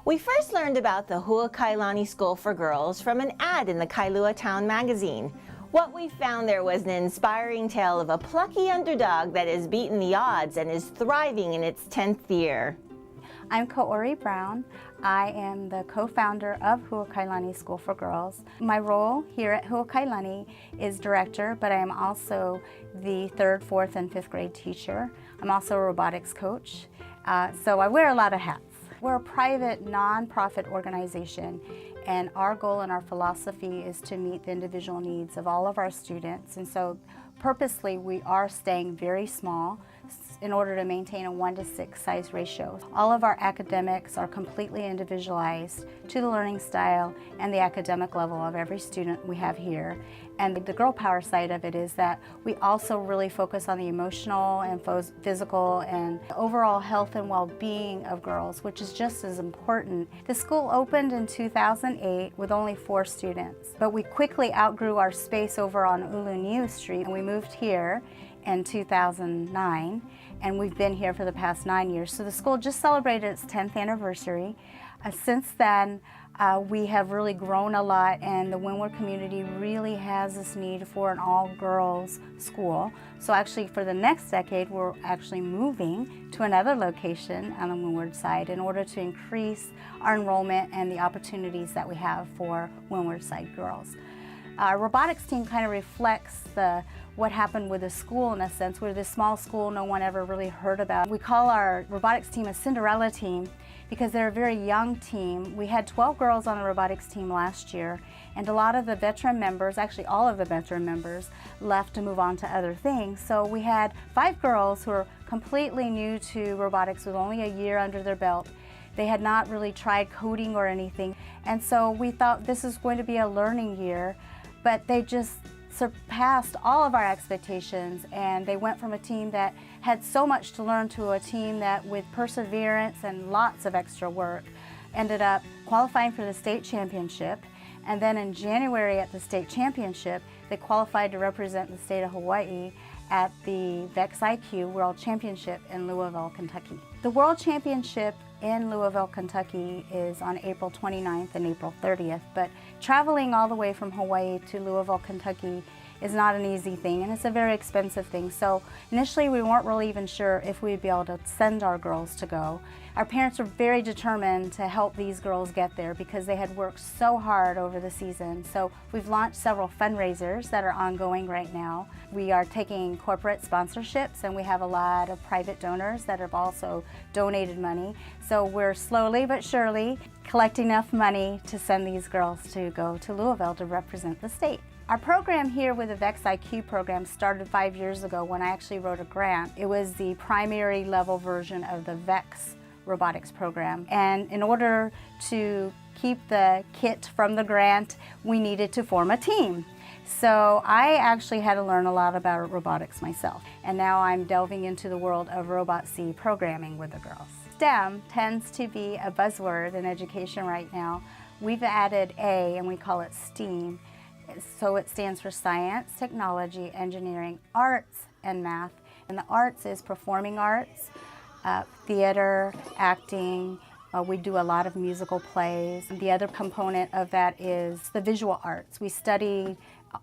We first learned about the Huakailani School for Girls from an ad in the Kailua Town magazine. What we found there was an inspiring tale of a plucky underdog that has beaten the odds and is thriving in its 10th year. I'm Kaori Brown. I am the co-founder of Huakailani School for Girls. My role here at Huakailani is director, but I am also the 3rd, 4th, and 5th grade teacher. I'm also a robotics coach, so I wear a lot of hats. We're a private, non-profit organization, and our goal and our philosophy is to meet the individual needs of all of our students. And so purposely, we are staying very small in order to maintain a 1-to-6 size ratio. All of our academics are completely individualized to the learning style and the academic level of every student we have here. And the girl power side of it is that we also really focus on the emotional and physical and overall health and well-being of girls, which is just as important. The school opened in 2008 with only 4 students, but we quickly outgrew our space over on Uluniu Street, and we moved here in 2009, and we've been here for the past 9 years. So the school just celebrated its 10th anniversary. Since then, we have really grown a lot, and the Windward community really has this need for an all-girls school. So actually for the next decade, we're actually moving to another location on the Windward side in order to increase our enrollment and the opportunities that we have for Windward side girls. Our robotics team kind of reflects what happened with the school in a sense. We're this small school no one ever really heard about. We call our robotics team a Cinderella team because they're a very young team. We had 12 girls on the robotics team last year, and a lot of the veteran members, actually all of the veteran members, left to move on to other things. So we had 5 girls who are completely new to robotics with only a year under their belt. They had not really tried coding or anything, and so we thought this is going to be a learning year, but they just surpassed all of our expectations, and they went from a team that had so much to learn to a team that, with perseverance and lots of extra work, ended up qualifying for the state championship. And then in January at the state championship, they qualified to represent the state of Hawaii at the VEX IQ World Championship in Louisville, Kentucky. The World Championship in Louisville, Kentucky is on April 29th and April 30th, but traveling all the way from Hawaii to Louisville, Kentucky is not an easy thing, and it's a very expensive thing. So initially we weren't really even sure if we'd be able to send our girls to go. Our parents were very determined to help these girls get there because they had worked so hard over the season. So we've launched several fundraisers that are ongoing right now. We are taking corporate sponsorships, and we have a lot of private donors that have also donated money. So we're slowly but surely collecting enough money to send these girls to go to Louisville to represent the state. Our program here with the VEX IQ program started 5 years ago when I actually wrote a grant. It was the primary level version of the VEX robotics program. And in order to keep the kit from the grant, we needed to form a team. So I actually had to learn a lot about robotics myself. And now I'm delving into the world of Robot C programming with the girls. STEM tends to be a buzzword in education right now. We've added A, and we call it STEAM. So it stands for science, technology, engineering, arts, and math. And the arts is performing arts, theater, acting. We do a lot of musical plays. The other component of that is the visual arts. We study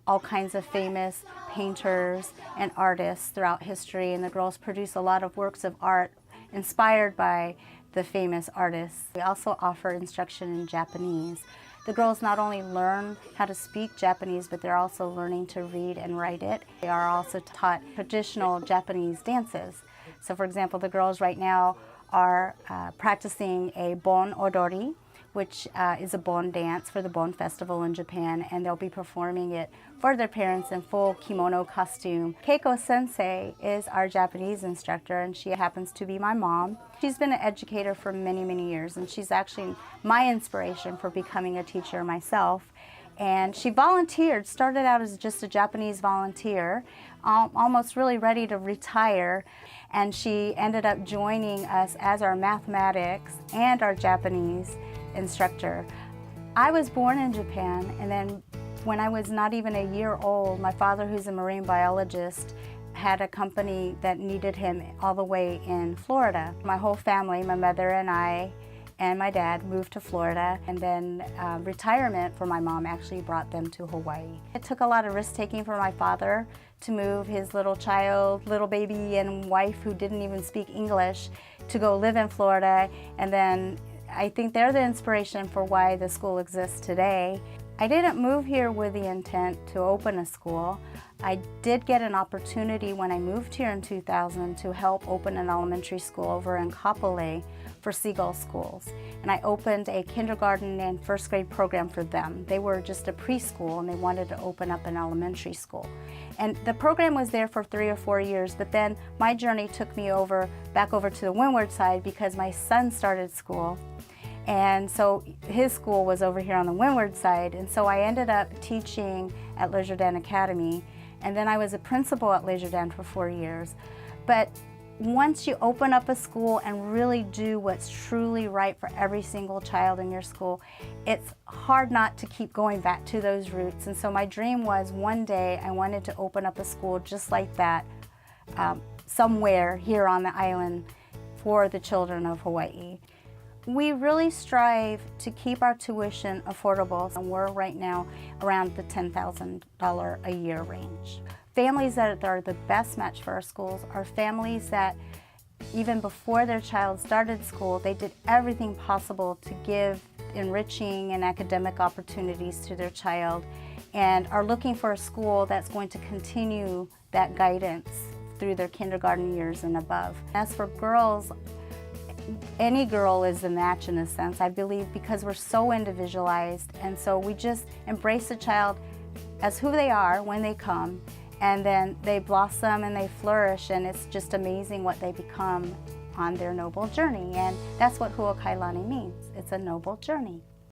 all kinds of famous painters and artists throughout history, and the girls produce a lot of works of art inspired by the famous artists. We also offer instruction in Japanese. The girls not only learn how to speak Japanese, but they're also learning to read and write it. They are also taught traditional Japanese dances. So for example, the girls right now are practicing a Bon Odori, which is a Bon dance for the Bon Festival in Japan, and they'll be performing it for their parents in full kimono costume. Keiko Sensei is our Japanese instructor, and she happens to be my mom. She's been an educator for many, many years, and she's actually my inspiration for becoming a teacher myself. And she volunteered, started out as just a Japanese volunteer, almost really ready to retire. And she ended up joining us as our mathematics and our Japanese instructor. I was born in Japan, and then when I was not even a year old, my father, who's a marine biologist, had a company that needed him all the way in Florida. My whole family, my mother and I, and my dad moved to Florida, and then retirement for my mom actually brought them to Hawaii. It took a lot of risk-taking for my father to move his little child, little baby and wife who didn't even speak English to go live in Florida, and then I think they're the inspiration for why the school exists today. I didn't move here with the intent to open a school. I did get an opportunity when I moved here in 2000 to help open an elementary school over in Kapolei for Seagull Schools. And I opened a kindergarten and first grade program for them. They were just a preschool and they wanted to open up an elementary school. And the program was there for 3 or 4 years, but then my journey took me back over to the windward side because my son started school. And so his school was over here on the windward side, and so I ended up teaching at Leisure Dan Academy, and then I was a principal at Leisure Dan for 4 years. But once you open up a school and really do what's truly right for every single child in your school, it's hard not to keep going back to those roots. And so my dream was one day I wanted to open up a school just like that somewhere here on the island for the children of Hawaii. We really strive to keep our tuition affordable, and we're right now around the $10,000 a year range. Families that are the best match for our schools are families that even before their child started school, they did everything possible to give enriching and academic opportunities to their child and are looking for a school that's going to continue that guidance through their kindergarten years and above. As for girls, any girl is a match in a sense, I believe, because we're so individualized, and so we just embrace a child as who they are when they come, and then they blossom and they flourish, and it's just amazing what they become on their noble journey. And that's what Huakailani means. It's a noble journey.